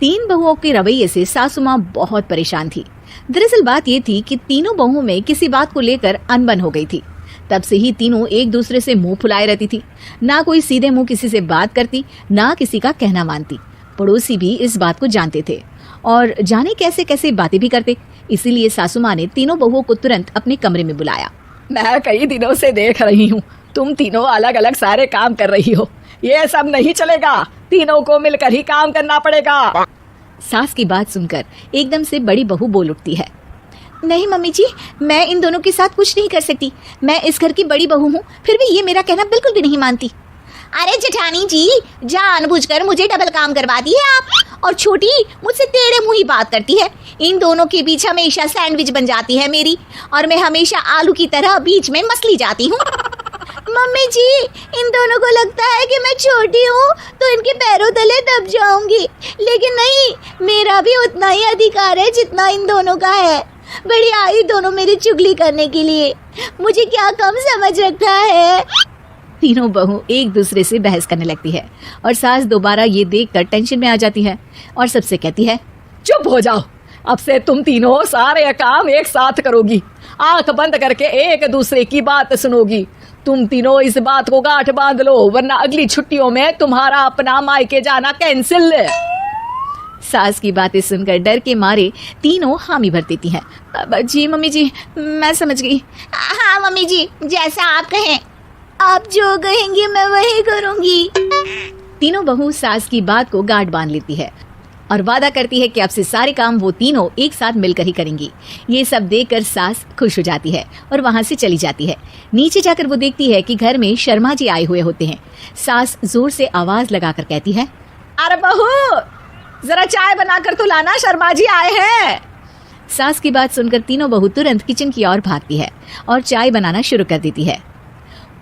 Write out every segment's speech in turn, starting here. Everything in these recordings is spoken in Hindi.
तीन बहुओं के रवैये से सासू माँ बहुत परेशान थी। दरअसल बात ये थी कि तीनों बहुओं में किसी बात को लेकर अनबन हो गई थी। तब से ही तीनों एक दूसरे से मुंह फुलाए रहती थी। ना कोई सीधे मुंह किसी से बात करती, ना किसी का कहना मानती। पड़ोसी भी इस बात को जानते थे और जाने कैसे कैसे बातें भी करते। इसीलिए सासू माँ ने तीनों बहुओं को तुरंत अपने कमरे में बुलाया। मैं कई दिनों से देख रही हूँ, तुम तीनों अलग अलग सारे काम कर रही हो। ये सब नहीं चलेगा, तीनों को मिलकर ही काम करना पड़ेगा। सास की बात सुनकर एकदम से बड़ी बहू बोल उठती है। नहीं मम्मी जी, मैं इन दोनों के साथ कुछ नहीं कर सकती। मैं इस घर की बड़ी बहू हूँ, फिर भी ये मेरा कहना बिल्कुल भी नहीं मानती। अरे जेठानी जी, जानबूझकर मुझे डबल काम करवाती है आप। और छोटी मुझसे टेढ़े मुंह ही बात करती है। इन दोनों के बीच हमेशा सैंडविच बन जाती है मेरी, और मैं हमेशा आलू की तरह बीच में मसली जाती हूँ। मम्मी जी, इन दोनों को लगता है कि मैं छोटी हूँ तो इनके पैरों तले दब जाऊंगी, लेकिन नहीं, मेरा भी उतना ही अधिकार है जितना इन दोनों का है। बड़ी आई दोनों मेरी चुगली करने के लिए, मुझे क्या कम समझ रखा है। तीनों बहू एक दूसरे से बहस करने लगती है और सास दोबारा ये देखकर टेंशन में आ जाती है और सबसे कहती है, चुप हो जाओ, अब से तुम तीनों सारे काम एक साथ करोगी। आंख बंद करके एक दूसरे की बात सुनोगी। तुम तीनों इस बात को गांठ बांध लो, वरना अगली छुट्टियों में तुम्हारा अपना मायके जाना कैंसिल। सास की बातें सुनकर डर के मारे तीनों हामी भर देती हैं। जी मम्मी जी, मैं समझ गई। हाँ मम्मी जी, जैसा आप कहें। आप जो कहेंगी मैं वही करूंगी। तीनों बहू सास की बात को गांठ बांध लेती है और वादा करती है कि अब से सारे काम वो तीनों एक साथ मिलकर ही करेंगी। ये सब देखकर सास खुश हो जाती है और वहां से चली जाती है। नीचे जाकर वो देखती है कि घर में शर्मा जी आए हुए होते हैं। सास जोर से आवाज लगाकर कहती है, अरे बहू, जरा चाय बनाकर तो लाना, शर्मा जी आए हैं। सास की बात सुनकर तीनों बहू तुरंत किचन की ओर भागती है और चाय बनाना शुरू कर देती है।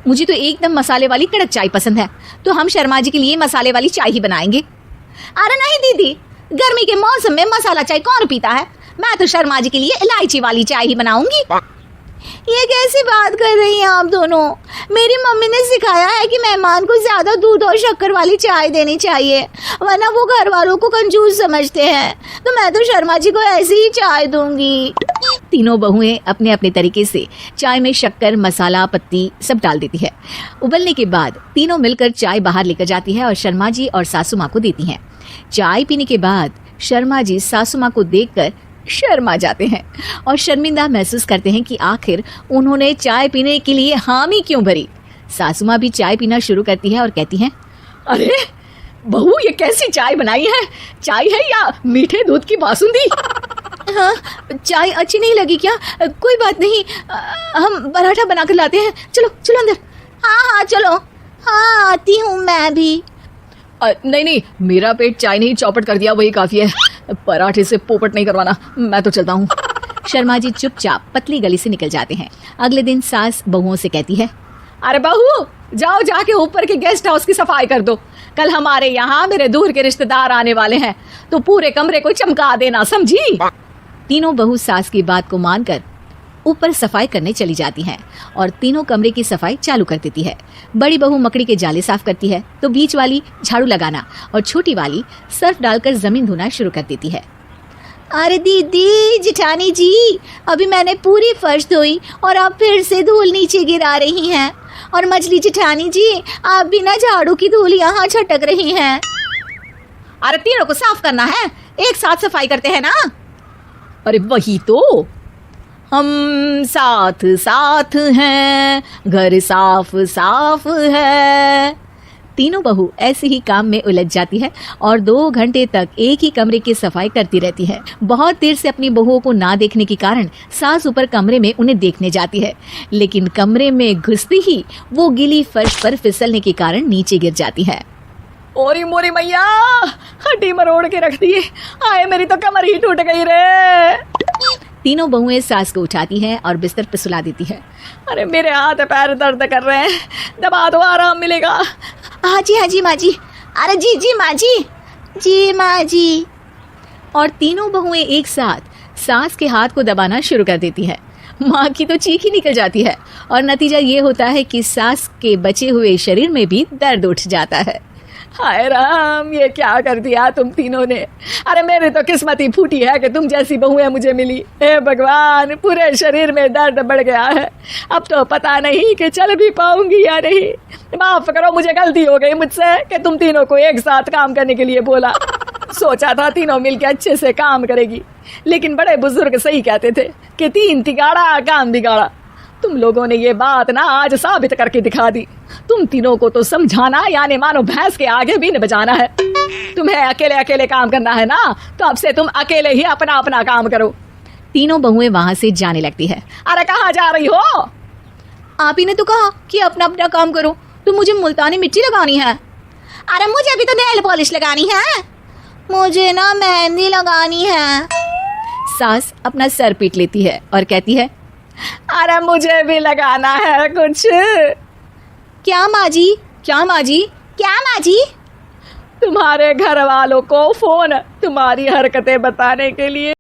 मुझे तो एकदम मसाले वाली कड़क चाय पसंद है, तो हम शर्मा जी के लिए मसाले वाली चाय ही बनाएंगे। अरे नहीं दीदी, गर्मी के मौसम में मसाला चाय कौन पीता है। मैं तो शर्मा जी के लिए इलायची वाली चाय ही बनाऊंगी। ये कैसी बात कर रही हैं आप दोनों। मेरी मम्मी ने सिखाया है कि मेहमान को ज्यादा दूध और शक्कर वाली चाय देनी चाहिए, वरना वो घर वालों को कंजूस समझते हैं। तो मैं तो शर्मा जी को ऐसी ही चाय दूंगी। तीनों बहुएं अपने अपने तरीके से चाय में शक्कर, मसाला, पत्ती सब डाल देती है। उबलने के बाद तीनों मिलकर चाय बाहर लेकर जाती है और शर्मा जी और सासू माँ को देती हैं। चाय पीने के बाद शर्मा जी सासू माँ को देखकर शर्मा जाते हैं और शर्मिंदा महसूस करते हैं कि आखिर उन्होंने चाय पीने के लिए हामी क्यों भरी। सासू माँ भी चाय पीना शुरू करती है और कहती हैं, अरे बहू, ये कैसी चाय बनाई है? चाय है या मीठे दूध की बासुंदी? हाँ, चाय अच्छी नहीं लगी क्या? कोई बात नहीं, हम पराठा बनाकर लाते हैं। चलो चलो अंदर। हाँ चलो। हाँ, आती हूँ मैं भी। नहीं, मेरा पेट चाय ने ही चौपट कर दिया, वही काफी है। पराठे से पोपट नहीं करवाना, मैं तो चलता हूँ। शर्मा जी चुपचाप पतली गली से निकल जाते हैं। अगले दिन सास बहुओं से कहती है, अरे बहू, जाओ जाके ऊपर के गेस्ट हाउस की सफाई कर दो। कल हमारे यहाँ मेरे दूर के रिश्तेदार आने वाले हैं, तो पूरे कमरे को चमका देना, समझी? तीनों बहू सास की बात को मानकर ऊपर सफाई करने चली जाती हैं और तीनों कमरे की सफाई चालू कर देती है। बड़ी बहू मकड़ी के जाले साफ करती है तो बीच वाली झाड़ू लगाना और छोटी वाली सर्फ डालकर जमीन धोना शुरू कर देती है। अरे दीदी, जेठानी जी, अभी मैंने पूरी फर्श धोई और आप फिर से धूल नीचे गिरा रही हैं। और मछली जेठानी जी, आप बिना झाड़ू की धूल यहाँ छटक रही हैं। अरे तीनों को साफ करना है, एक साथ सफाई करते हैं ना। अरे वही तो, हम साथ साथ हैं, घर साफ साफ है। तीनों बहू ऐसे ही काम में उलझ जाती है और 2 घंटे तक एक ही कमरे की सफाई करती रहती है। बहुत देर से अपनी बहुओं को ना देखने के कारण सास ऊपर कमरे में उन्हें देखने जाती है, लेकिन कमरे में घुसती ही वो गीली फर्श पर फिसलने के कारण नीचे गिर जाती है। ओरी मोरी मैया, हड्डी मरोड़ के रख दी। आए, मेरी तो कमर ही टूट गई रे। तीनों बहुएं सास को उठाती हैं और बिस्तर पर सुला देती है। अरे मेरे हाथ पैर दर्द कर रहे हैं, दबा दो, आराम मिलेगा। हाँ जी माँ जी। अरे जी माँ जी, जी माँ जी। और तीनों बहुएं एक साथ सास के हाथ को दबाना शुरू कर देती है। माँ की तो चीख ही निकल जाती है और नतीजा ये होता है कि सास के बचे हुए शरीर में भी दर्द उठ जाता है। हाय राम, ये क्या कर दिया तुम तीनों ने। अरे मेरी तो किस्मत ही फूटी है कि तुम जैसी बहुएं मुझे मिली। हे भगवान, पूरे शरीर में दर्द बढ़ गया है। अब तो पता नहीं कि चल भी पाऊंगी या नहीं। माफ करो, मुझे गलती हो गई मुझसे कि तुम तीनों को एक साथ काम करने के लिए बोला। सोचा था तीनों मिलकर अच्छे से काम करेगी, लेकिन बड़े बुजुर्ग सही कहते थे कि 3 तिगाड़ा काम बिगाड़ा। तुम लोगों ने ये बात ना आज साबित करके दिखा दी। तुम तीनों को तो समझाना यानी मानो भैंस के आगे भी न बजाना है। तुम्हें अकेले अकेले काम करना है ना, तो अब से तुम अकेले ही अपना अपना काम करो। तीनों बहुएं वहां से जाने लगती है। अरे कहाँ जा रही हो? आप ही ने तो कहा कि अपना अपना काम करो, तो मुझे मुल्तानी मिट्टी लगानी है। अरे मुझे भी तो नेल पॉलिश लगानी है। मुझे ना मेहंदी लगानी है। सास अपना सर पीट लेती है और कहती है, अरे मुझे भी लगाना है कुछ। क्या माँ जी? क्या माँ जी? क्या माँ जी? तुम्हारे घर वालों को फोन तुम्हारी हरकतें बताने के लिए।